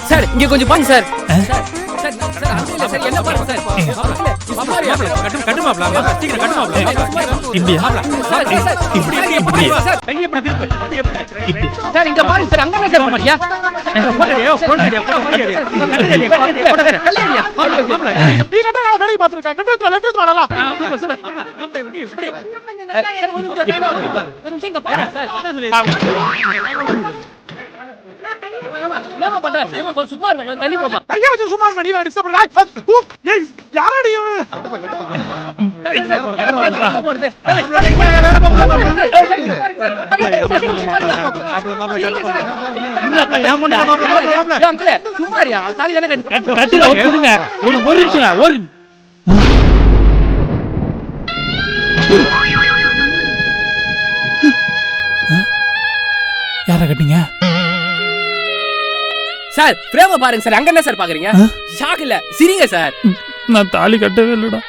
Sir இங்க கொஞ்சம் பாருங்க சார். சார் சார் என்ன பாருங்க சார். கட்டுமாப்ல சீக்கிரம் கட்டுமாப்ல. இப்படியா இப்படி சார் இங்க பாருங்க சார். அங்க சார் மாட்டியா யார கட்டிங்க சார்? பிரேம பாருங்க சார். அங்க என்ன சார் பாக்குறீங்க? ஷாக் இல்ல, சிரிங்க சார். நான் தாலி கட்டவே இல்லடா.